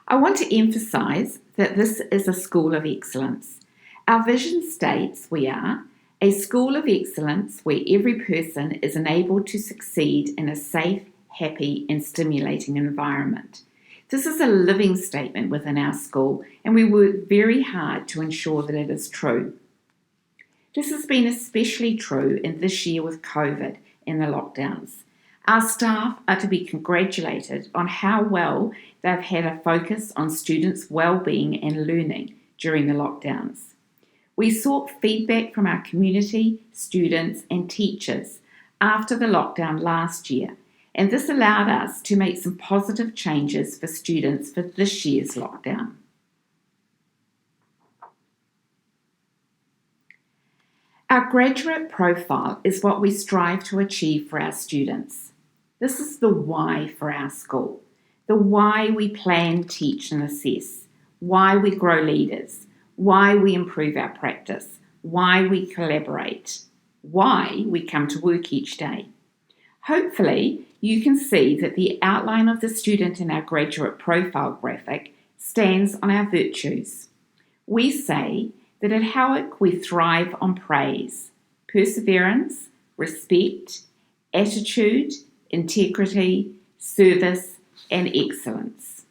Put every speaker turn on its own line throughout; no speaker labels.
I want to emphasise that this is a school of excellence. Our vision states we are a school of excellence where every person is enabled to succeed in a safe, happy and stimulating environment. This is a living statement within our school, and we work very hard to ensure that it is true. This has been especially true in this year with COVID and the lockdowns. Our staff are to be congratulated on how well they've had a focus on students' well-being and learning during the lockdowns. We sought feedback from our community, students and teachers after the lockdown last year, and this allowed us to make some positive changes for students for this year's lockdown. Our graduate profile is what we strive to achieve for our students. This is the why for our school, the why we plan, teach and assess, why we grow leaders, why we improve our practice, why we collaborate, why we come to work each day. Hopefully, you can see that the outline of the student in our graduate profile graphic stands on our virtues. We say that at Howick we thrive on praise, perseverance, respect, attitude, integrity, service, and excellence.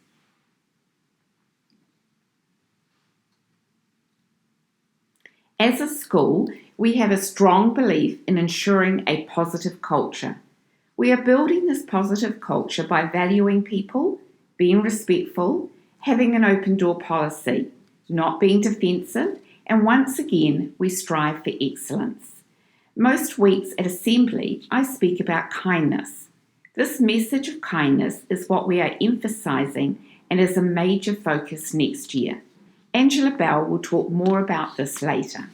As a school, we have a strong belief in ensuring a positive culture. We are building this positive culture by valuing people, being respectful, having an open door policy, not being defensive, and once again, we strive for excellence. Most weeks at Assembly, I speak about kindness. This message of kindness is what we are emphasising and is a major focus next year. Angela Bell will talk more about this later.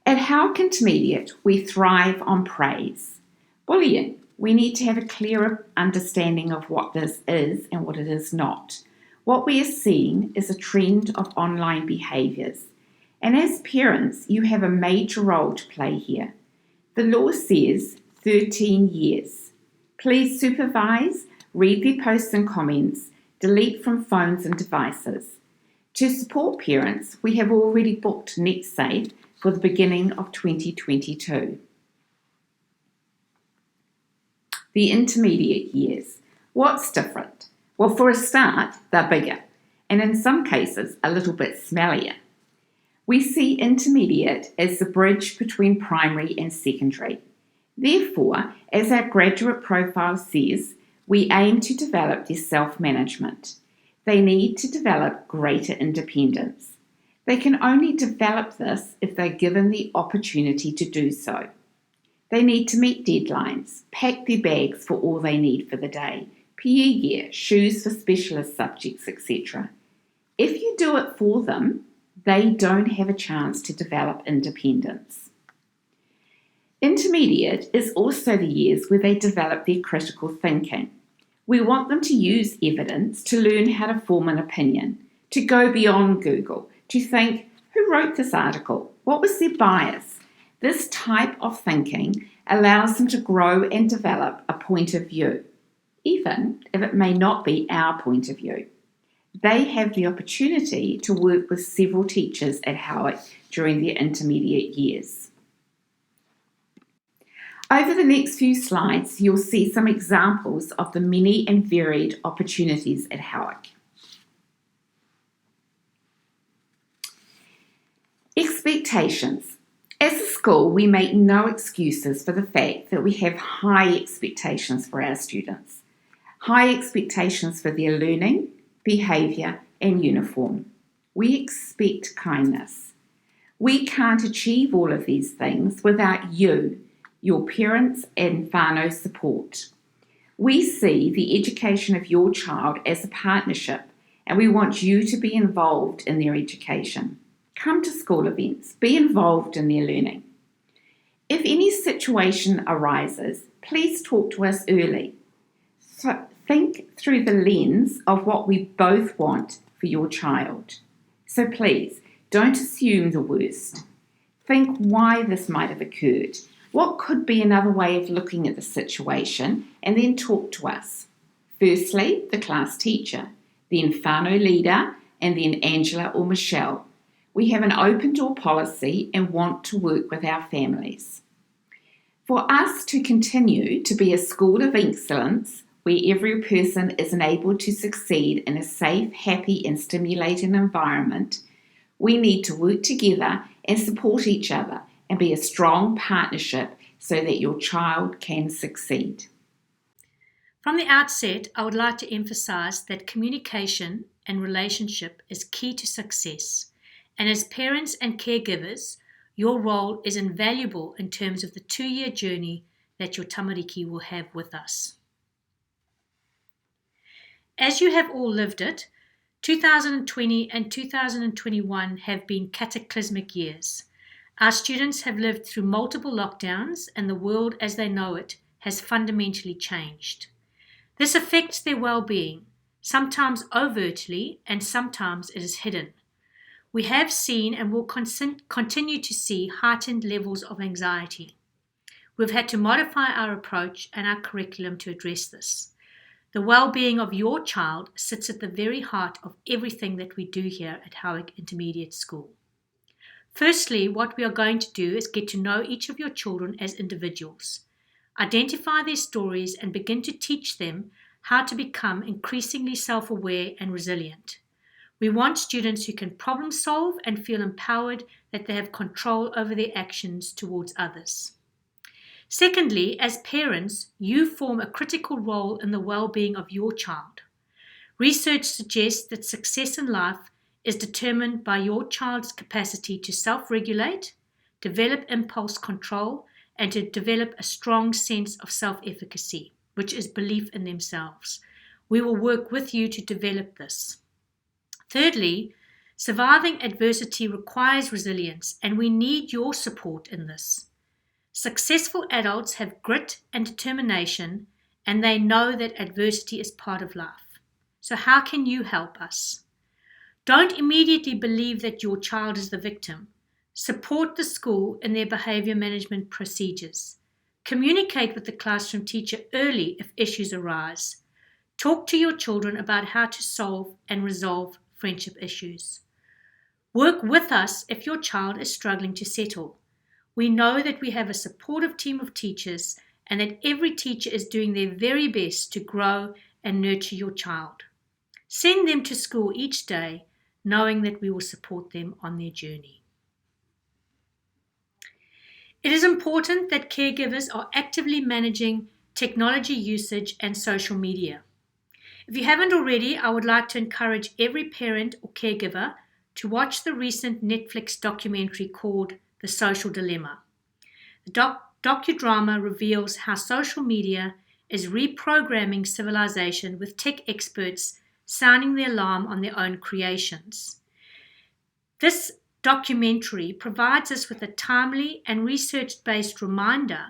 At Howick Intermediate, we thrive on praise. Bullying. We need to have a clearer understanding of what this is and what it is not. What we are seeing is a trend of online behaviours. And as parents, you have a major role to play here. The law says 13 years. Please supervise, read their posts and comments, delete from phones and devices. To support parents, we have already booked NetSafe for the beginning of 2022. The intermediate years. What's different? Well, for a start, they're bigger, and in some cases, a little bit smellier. We see intermediate as the bridge between primary and secondary. Therefore, as our graduate profile says, we aim to develop their self-management. They need to develop greater independence. They can only develop this if they're given the opportunity to do so. They need to meet deadlines, pack their bags for all they need for the day, PE gear, shoes for specialist subjects, etc. If you do it for them, they don't have a chance to develop independence. Intermediate is also the years where they develop their critical thinking. We want them to use evidence to learn how to form an opinion, to go beyond Google, to think, who wrote this article? What was their bias? This type of thinking allows them to grow and develop a point of view, even if it may not be our point of view. They have the opportunity to work with several teachers at Howick during their intermediate years. Over the next few slides, you'll see some examples of the many and varied opportunities at Howick. Expectations. As a school, we make no excuses for the fact that we have high expectations for our students. High expectations for their learning, behaviour and uniform. We expect kindness. We can't achieve all of these things without you, your parents and whānau support. We see the education of your child as a partnership, and we want you to be involved in their education. Come to school events, be involved in their learning. If any situation arises, please talk to us early. So think through the lens of what we both want for your child. So please, don't assume the worst. Think why this might have occurred. What could be another way of looking at the situation and then talk to us? Firstly, the class teacher, then whānau leader, and then Angela or Michelle. We have an open door policy and want to work with our families. For us to continue to be a school of excellence where every person is enabled to succeed in a safe, happy and stimulating environment, we need to work together and support each other and be a strong partnership so that your child can succeed.
From the outset, I would like to emphasize that communication and relationship is key to success. And as parents and caregivers, your role is invaluable in terms of the 2-year journey that your tamariki will have with us. As you have all lived it, 2020 and 2021 have been cataclysmic years. Our students have lived through multiple lockdowns and the world as they know it has fundamentally changed. This affects their well-being, sometimes overtly and sometimes it is hidden. We have seen and will continue to see heightened levels of anxiety. We've had to modify our approach and our curriculum to address this. The well-being of your child sits at the very heart of everything that we do here at Howick Intermediate School. Firstly, what we are going to do is get to know each of your children as individuals, identify their stories and begin to teach them how to become increasingly self-aware and resilient. We want students who can problem solve and feel empowered that they have control over their actions towards others. Secondly, as parents, you form a critical role in the well-being of your child. Research suggests that success in life is determined by your child's capacity to self-regulate, develop impulse control, and to develop a strong sense of self-efficacy, which is belief in themselves. We will work with you to develop this. Thirdly, surviving adversity requires resilience, and we need your support in this. Successful adults have grit and determination, and they know that adversity is part of life. So how can you help us? Don't immediately believe that your child is the victim. Support the school in their behavior management procedures. Communicate with the classroom teacher early if issues arise. Talk to your children about how to solve and resolve friendship issues. Work with us if your child is struggling to settle. We know that we have a supportive team of teachers and that every teacher is doing their very best to grow and nurture your child. Send them to school each day, knowing that we will support them on their journey. It is important that caregivers are actively managing technology usage and social media. If you haven't already, I would like to encourage every parent or caregiver to watch the recent Netflix documentary called The Social Dilemma. The docudrama reveals how social media is reprogramming civilization with tech experts sounding the alarm on their own creations. This documentary provides us with a timely and research-based reminder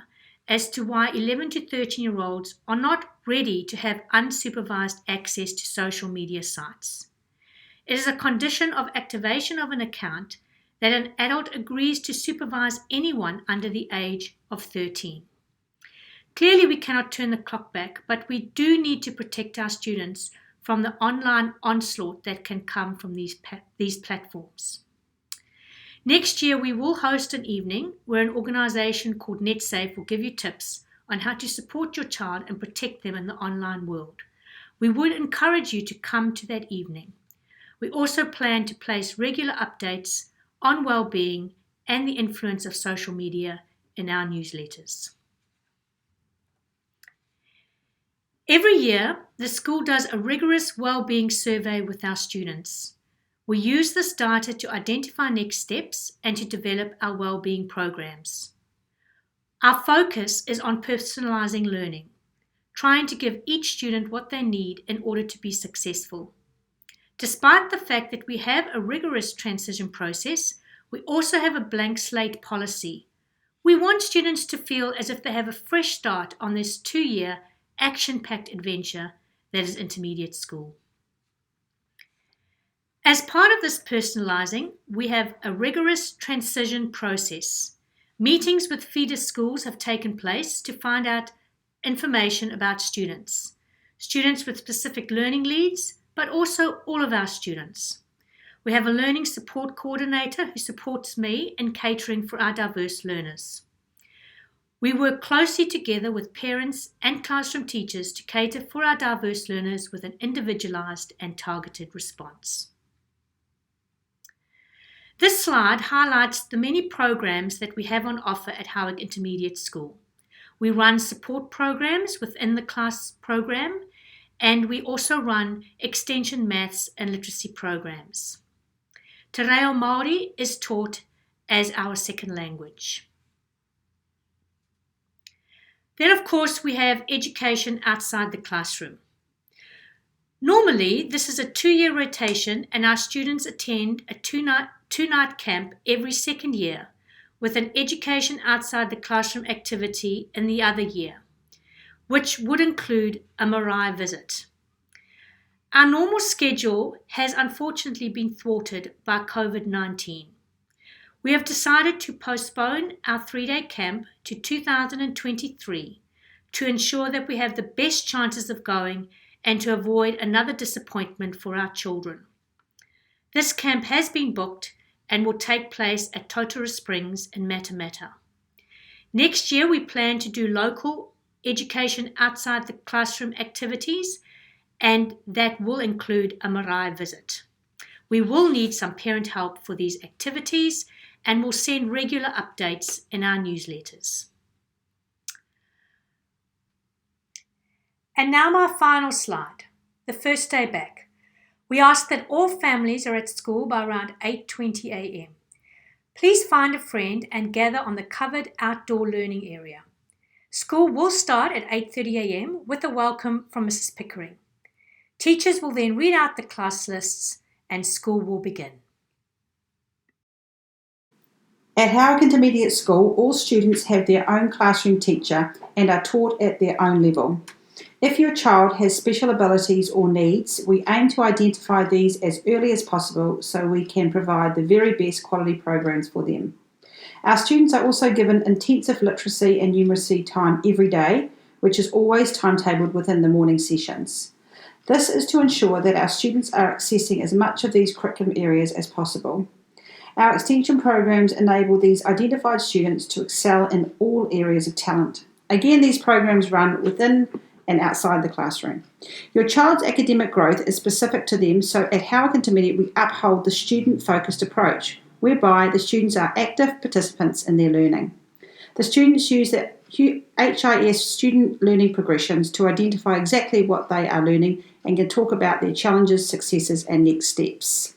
as to why 11 to 13-year-olds are not ready to have unsupervised access to social media sites. It is a condition of activation of an account that an adult agrees to supervise anyone under the age of 13. Clearly, we cannot turn the clock back, but we do need to protect our students from the online onslaught that can come from these platforms. Next year, we will host an evening where an organization called NetSafe will give you tips on how to support your child and protect them in the online world. We would encourage you to come to that evening. We also plan to place regular updates on well-being and the influence of social media in our newsletters. Every year, the school does a rigorous well-being survey with our students. We use this data to identify next steps and to develop our well-being programs. Our focus is on personalizing learning, trying to give each student what they need in order to be successful. Despite the fact that we have a rigorous transition process, we also have a blank slate policy. We want students to feel as if they have a fresh start on this 2-year action-packed adventure that is intermediate school. As part of this personalizing, we have a rigorous transition process. Meetings with feeder schools have taken place to find out information about students with specific learning needs, but also all of our students. We have a learning support coordinator who supports me in catering for our diverse learners. We work closely together with parents and classroom teachers to cater for our diverse learners with an individualized and targeted response. This slide highlights the many programs that we have on offer at Howick Intermediate School. We run support programs within the class program, and we also run extension maths and literacy programs. Te Reo Māori is taught as our second language. Then, of course, we have education outside the classroom. Normally, this is a 2-year rotation, and our students attend a two-night camp every second year, with an education outside the classroom activity in the other year, which would include a marae visit. Our normal schedule has unfortunately been thwarted by COVID-19. We have decided to postpone our 3-day camp to 2023 to ensure that we have the best chances of going and to avoid another disappointment for our children. This camp has been booked and will take place at Totara Springs in Matamata. Next year, we plan to do local education outside the classroom activities, and that will include a marae visit. We will need some parent help for these activities and will send regular updates in our newsletters. And now my final slide, the first day back. We ask that all families are at school by around 8:20 a.m. Please find a friend and gather on the covered outdoor learning area. School will start at 8:30 a.m. with a welcome from Mrs. Pickering. Teachers will then read out the class lists and school will begin.
At Howick Intermediate School, all students have their own classroom teacher and are taught at their own level. If your child has special abilities or needs, we aim to identify these as early as possible so we can provide the very best quality programs for them. Our students are also given intensive literacy and numeracy time every day, which is always timetabled within the morning sessions. This is to ensure that our students are accessing as much of these curriculum areas as possible. Our extension programs enable these identified students to excel in all areas of talent. Again, these programs run within and outside the classroom. Your child's academic growth is specific to them, so at Howick Intermediate we uphold the student-focused approach, whereby the students are active participants in their learning. The students use the HIS student learning progressions to identify exactly what they are learning and can talk about their challenges, successes and next steps.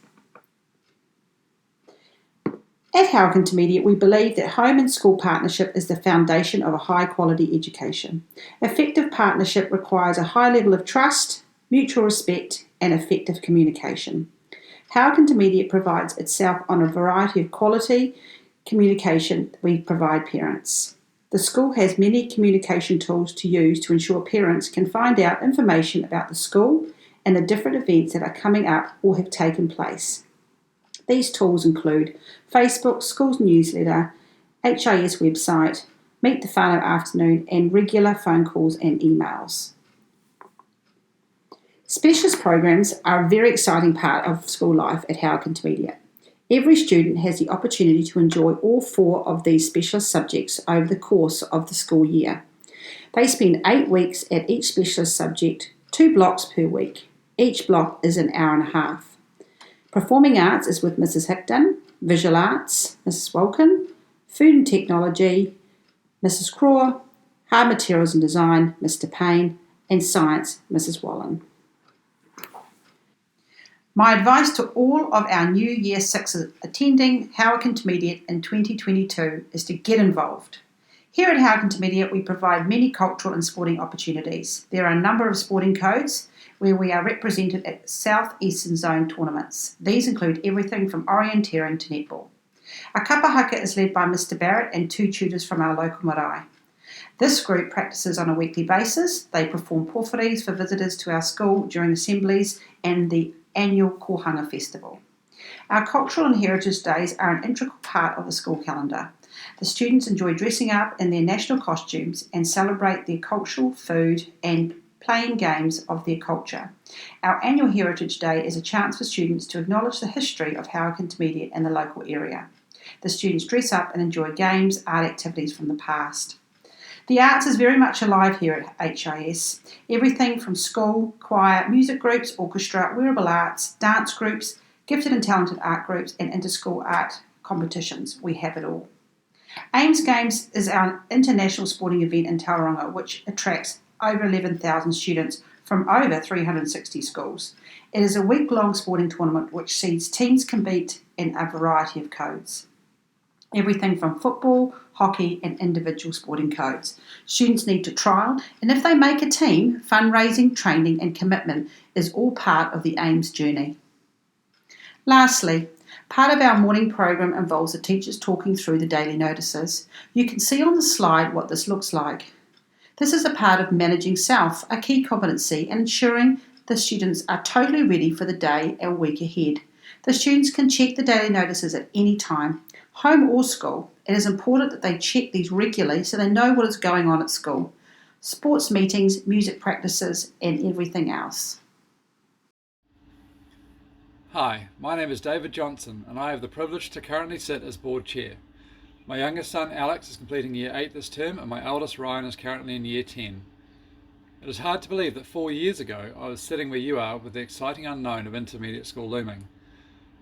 At Howick Intermediate, we believe that home and school partnership is the foundation of a high-quality education. Effective partnership requires a high level of trust, mutual respect, and effective communication. Howick Intermediate provides itself on a variety of quality communication we provide parents. The school has many communication tools to use to ensure parents can find out information about the school and the different events that are coming up or have taken place. These tools include Facebook, school's newsletter, HIS website, Meet the Whānau afternoon, and regular phone calls and emails. Specialist programs are a very exciting part of school life at Howick Intermediate. Every student has the opportunity to enjoy all 4 of these specialist subjects over the course of the school year. They spend 8 weeks at each specialist subject, 2 blocks per week. Each block is an hour and a half. Performing arts is with Mrs. Hickton, visual arts, Mrs. Walken, food and technology, Mrs. Craw, hard materials and design, Mr. Payne, and science, Mrs. Wallen. My advice to all of our new Year 6s attending Howick Intermediate in 2022 is to get involved. Here at Howick Intermediate we provide many cultural and sporting opportunities. There are a number of sporting codes where we are represented at South Eastern Zone tournaments. These include everything from orienteering to netball. Our kapa haka is led by Mr. Barrett and 2 tutors from our local marae. This group practices on a weekly basis. They perform pōwhiris for visitors to our school during assemblies and the annual Kohanga Festival. Our Cultural and Heritage Days are an integral part of the school calendar. The students enjoy dressing up in their national costumes and celebrate their cultural food and playing games of their culture. Our annual Heritage Day is a chance for students to acknowledge the history of Howick Intermediate and the local area. The students dress up and enjoy games, art activities from the past. The arts is very much alive here at HIS. Everything from school, choir, music groups, orchestra, wearable arts, dance groups, gifted and talented art groups, and inter-school art competitions. We have it all. Ames Games is our international sporting event in Tauranga, which attracts over 11,000 students from over 360 schools. It is a week-long sporting tournament which sees teams compete in a variety of codes. Everything from football, hockey and individual sporting codes. Students need to trial, and if they make a team, fundraising, training and commitment is all part of the Ames journey. Lastly, part of our morning program involves the teachers talking through the daily notices. You can see on the slide what this looks like. This is a part of managing self, a key competency, and ensuring the students are totally ready for the day or week ahead. The students can check the daily notices at any time, home or school. It is important that they check these regularly so they know what is going on at school. Sports meetings, music practices, and everything else.
Hi, my name is David Johnson and I have the privilege to currently sit as board chair. My youngest son Alex is completing year 8 this term and my eldest Ryan is currently in year 10. It is hard to believe that 4 years ago I was sitting where you are with the exciting unknown of intermediate school looming.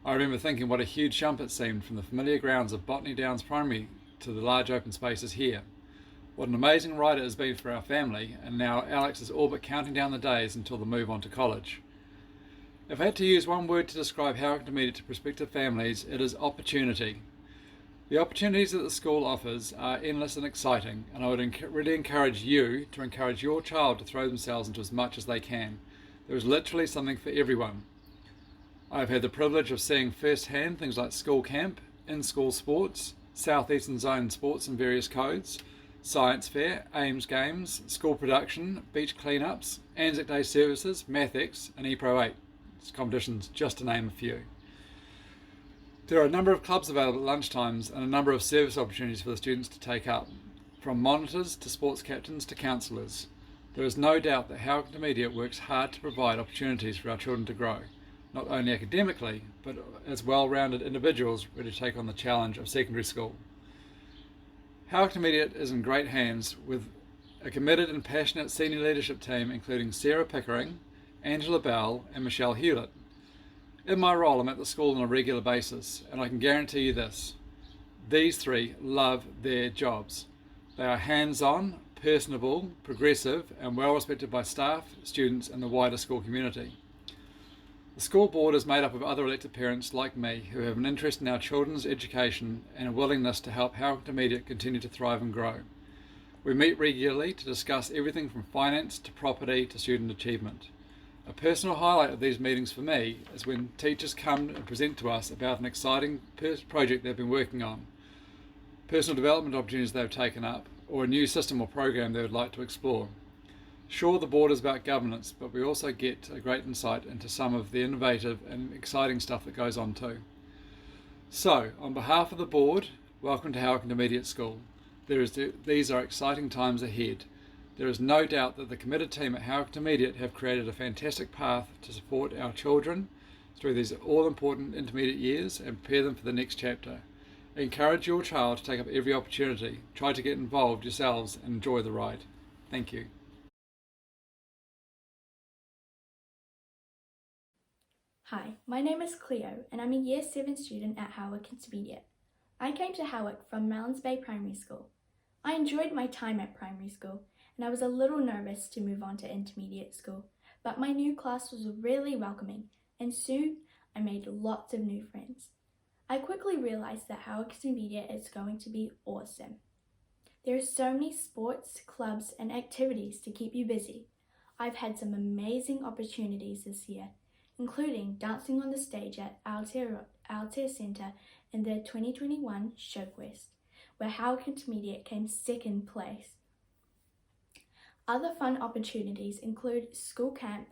I remember thinking what a huge jump it seemed from the familiar grounds of Botany Downs Primary to the large open spaces here. What an amazing ride it has been for our family, and now Alex is all but counting down the days until the move on to college. If I had to use one word to describe Howick Intermediate to prospective families, it is opportunity. The opportunities that the school offers are endless and exciting, and I would really encourage you to encourage your child to throw themselves into as much as they can. There is literally something for everyone. I've had the privilege of seeing firsthand things like school camp, in-school sports, Southeastern Zone sports in various codes, science fair, Ames Games, school production, beach cleanups, Anzac Day services, Mathx and ePro 8 competitions, just to name a few. There are a number of clubs available at lunchtimes and a number of service opportunities for the students to take up, from monitors to sports captains to counsellors. There is no doubt that Howick Intermediate works hard to provide opportunities for our children to grow, not only academically, but as well-rounded individuals ready to take on the challenge of secondary school. Howick Intermediate is in great hands with a committed and passionate senior leadership team including Sarah Pickering, Angela Bell and Michelle Hewlett. In my role, I'm at the school on a regular basis, and I can guarantee you this: these three love their jobs. They are hands-on, personable, progressive, and well respected by staff, students, and the wider school community. The school board is made up of other elected parents like me who have an interest in our children's education and a willingness to help Howick Intermediate continue to thrive and grow. We meet regularly to discuss everything from finance to property to student achievement. A personal highlight of these meetings for me is when teachers come and present to us about an exciting project they've been working on, personal development opportunities they've taken up, or a new system or program they would like to explore. Sure, the board is about governance, but we also get a great insight into some of the innovative and exciting stuff that goes on too. So, on behalf of the board, welcome to Howick Intermediate School. These are exciting times ahead. There is no doubt that the committed team at Howick Intermediate have created a fantastic path to support our children through these all-important intermediate years and prepare them for the next chapter. Encourage your child to take up every opportunity. Try to get involved yourselves and enjoy the ride. Thank you.
Hi, my name is Cleo and I'm a Year 7 student at Howick Intermediate. I came to Howick from Mellons Bay Primary School. I enjoyed my time at primary school and I was a little nervous to move on to intermediate school, but my new class was really welcoming and soon I made lots of new friends. I quickly realized that Howick Intermediate is going to be awesome. There are so many sports, clubs and activities to keep you busy. I've had some amazing opportunities this year, including dancing on the stage at Altair Centre in the 2021 Showquest, where Howick Intermediate came second place. Other fun opportunities include school camp,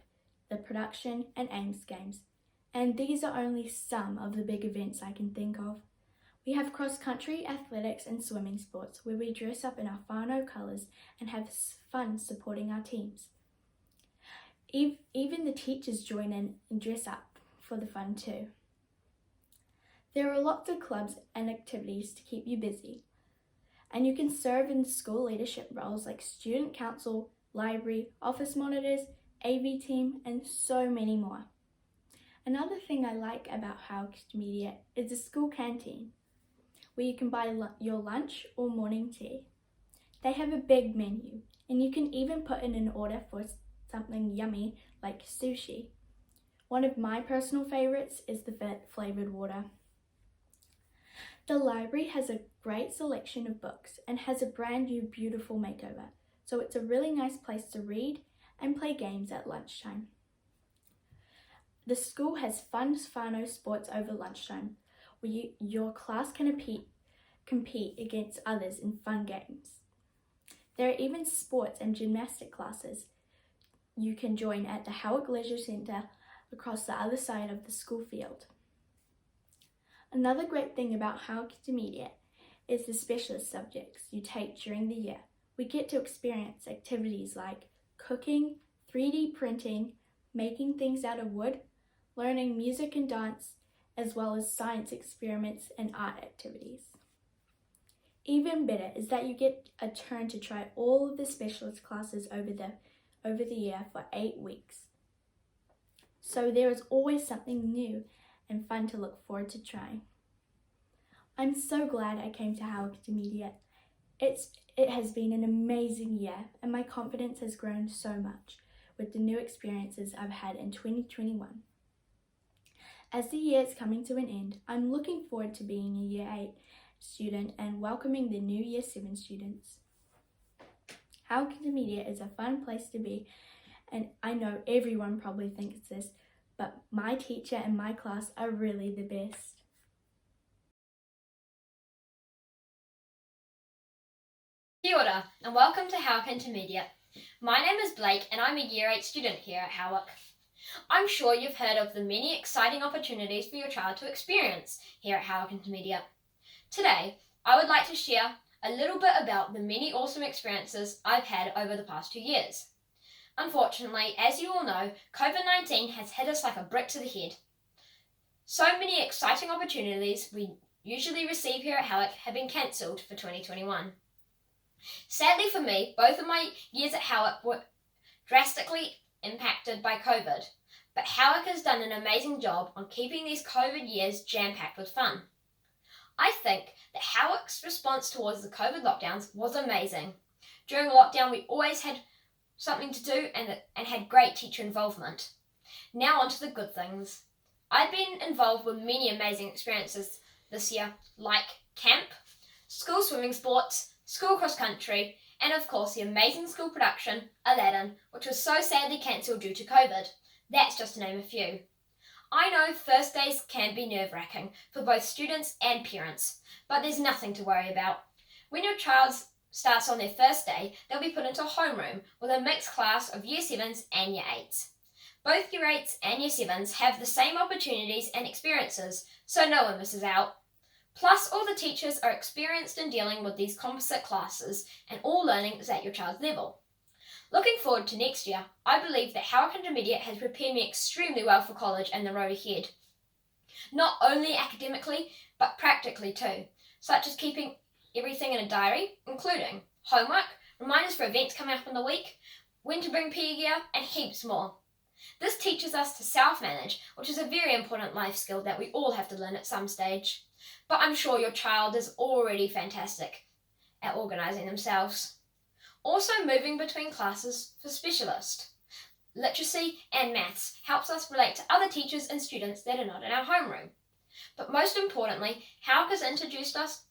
the production and Ames Games, and these are only some of the big events I can think of. We have cross-country, athletics and swimming sports where we dress up in our whānau colours and have fun supporting our teams. Even the teachers join in and dress up for the fun too. There are lots of clubs and activities to keep you busy, and you can serve in school leadership roles like student council, library, office monitors, AV team, and so many more. Another thing I like about Howard Intermediate is the school canteen, where you can buy your lunch or morning tea. They have a big menu, and you can even put in an order for something yummy like sushi. One of my personal favourites is the flavoured water. The library has a great selection of books and has a brand new beautiful makeover, so it's a really nice place to read and play games at lunchtime. The school has fun whānau sports over lunchtime, where your class can compete against others in fun games. There are even sports and gymnastic classes you can join at the Howick Leisure Centre across the other side of the school field. Another great thing about Howick Intermediate is the specialist subjects you take during the year. We get to experience activities like cooking, 3D printing, making things out of wood, learning music and dance, as well as science experiments and art activities. Even better is that you get a turn to try all of the specialist classes over the year for 8 weeks. So there is always something new and fun to look forward to trying. I'm so glad I came to Howard Intermediate. It has been an amazing year, and my confidence has grown so much with the new experiences I've had in 2021. As the year is coming to an end, I'm looking forward to being a Year 8 student and welcoming the new Year 7 students. Howard Intermediate is a fun place to be, and I know everyone probably thinks this, but my teacher and my class are really the best.
Kia ora, and welcome to Howick Intermediate. My name is Blake and I'm a Year 8 student here at Howick. I'm sure you've heard of the many exciting opportunities for your child to experience here at Howick Intermediate. Today, I would like to share a little bit about the many awesome experiences I've had over the past 2 years. Unfortunately, as you all know, COVID-19 has hit us like a brick to the head. So many exciting opportunities we usually receive here at Howick have been cancelled for 2021. Sadly for me, both of my years at Howick were drastically impacted by COVID, but Howick has done an amazing job on keeping these COVID years jam-packed with fun. I think that Howick's response towards the COVID lockdowns was amazing. During lockdown, we always had something to do and had great teacher involvement. Now on to the good things. I've been involved with many amazing experiences this year, like camp, school swimming sports, school cross country, and of course the amazing school production, Aladdin, which was so sadly cancelled due to COVID. That's just to name a few. I know first days can be nerve-wracking for both students and parents, but there's nothing to worry about. When your child starts on their first day, they'll be put into a homeroom with a mixed class of Year 7s and Year 8s. Both Year 8s and Year 7s have the same opportunities and experiences, so no one misses out. Plus, all the teachers are experienced in dealing with these composite classes, and all learning is at your child's level. Looking forward to next year, I believe that Howick Intermediate has prepared me extremely well for college and the road ahead. Not only academically, but practically too, such as keeping everything in a diary, including homework, reminders for events coming up in the week, when to bring PE gear, and heaps more. This teaches us to self-manage, which is a very important life skill that we all have to learn at some stage. But I'm sure your child is already fantastic at organising themselves. Also, moving between classes for specialist. Literacy and maths helps us relate to other teachers and students that are not in our homeroom. But most importantly, Howick has introduced us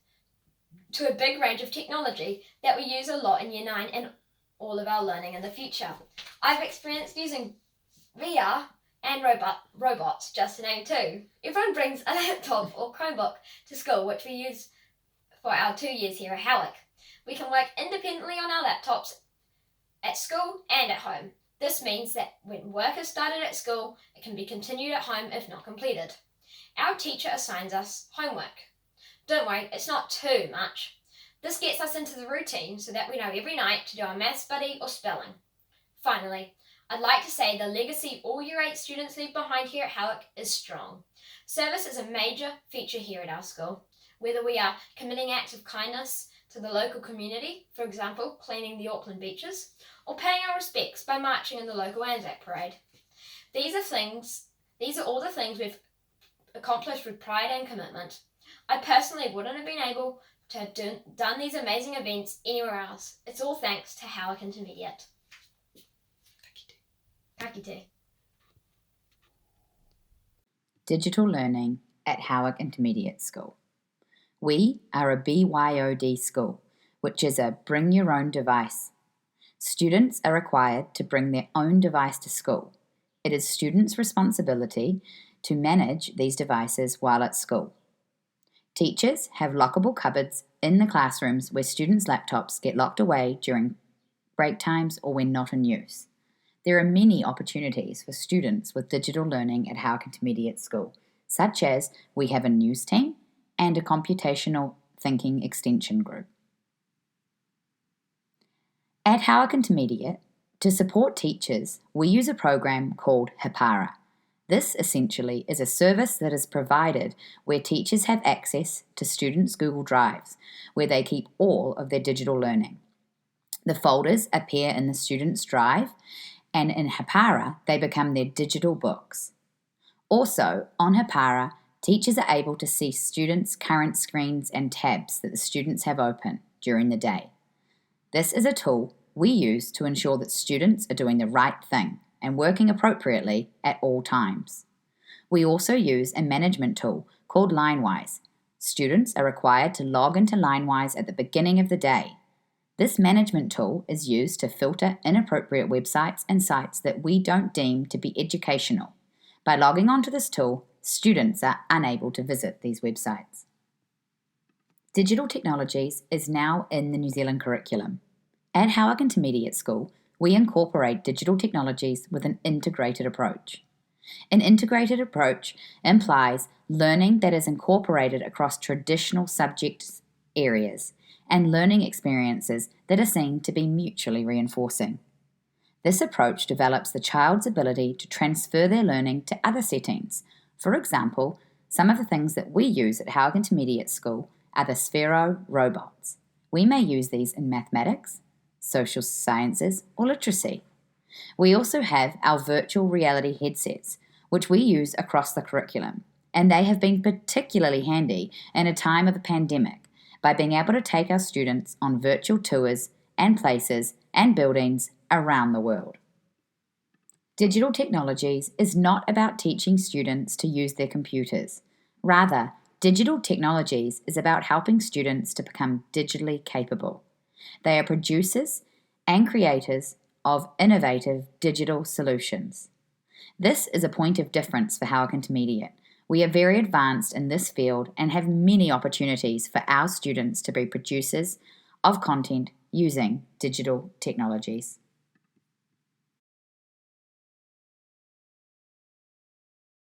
to a big range of technology that we use a lot in Year 9 and all of our learning in the future. I've experienced using VR and robots, just to name 2. Everyone brings a laptop or Chromebook to school, which we use for our 2 years here at Howick. We can work independently on our laptops at school and at home. This means that when work is started at school, it can be continued at home if not completed. Our teacher assigns us homework. Don't worry, it's not too much. This gets us into the routine so that we know every night to do our maths buddy or spelling. Finally, I'd like to say the legacy all Year 8 students leave behind here at Howick is strong. Service is a major feature here at our school. Whether we are committing acts of kindness to the local community, for example, cleaning the Auckland beaches, or paying our respects by marching in the local Anzac Parade. These are all the things we've accomplished with pride and commitment. I personally wouldn't have been able to have done these amazing events anywhere else. It's all thanks to Howick Intermediate. Ka kite.
Digital learning at Howick Intermediate School. We are a BYOD school, which is a bring your own device. Students are required to bring their own device to school. It is students' responsibility to manage these devices while at school. Teachers have lockable cupboards in the classrooms where students' laptops get locked away during break times or when not in use. There are many opportunities for students with digital learning at Howick Intermediate School, such as we have a news team and a computational thinking extension group. At Howick Intermediate, to support teachers, we use a program called Hapara. This essentially is a service that is provided where teachers have access to students' Google Drives, where they keep all of their digital learning. The folders appear in the student's drive, and in Hapara, they become their digital books. Also, on Hapara, teachers are able to see students' current screens and tabs that the students have open during the day. This is a tool we use to ensure that students are doing the right thing and working appropriately at all times. We also use a management tool called Linewise. Students are required to log into Linewise at the beginning of the day. This management tool is used to filter inappropriate websites and sites that we don't deem to be educational. By logging onto this tool, students are unable to visit these websites. Digital technologies is now in the New Zealand curriculum. At Howick Intermediate School, we incorporate digital technologies with an integrated approach. An integrated approach implies learning that is incorporated across traditional subject areas and learning experiences that are seen to be mutually reinforcing. This approach develops the child's ability to transfer their learning to other settings. For example, some of the things that we use at Howick Intermediate School are the Sphero robots. We may use these in mathematics, social sciences, or literacy. We also have our virtual reality headsets, which we use across the curriculum, and they have been particularly handy in a time of the pandemic by being able to take our students on virtual tours and places and buildings around the world. Digital technologies is not about teaching students to use their computers. Rather, digital technologies is about helping students to become digitally capable. They are producers and creators of innovative digital solutions. This is a point of difference for Howick Intermediate. We are very advanced in this field and have many opportunities for our students to be producers of content using digital technologies.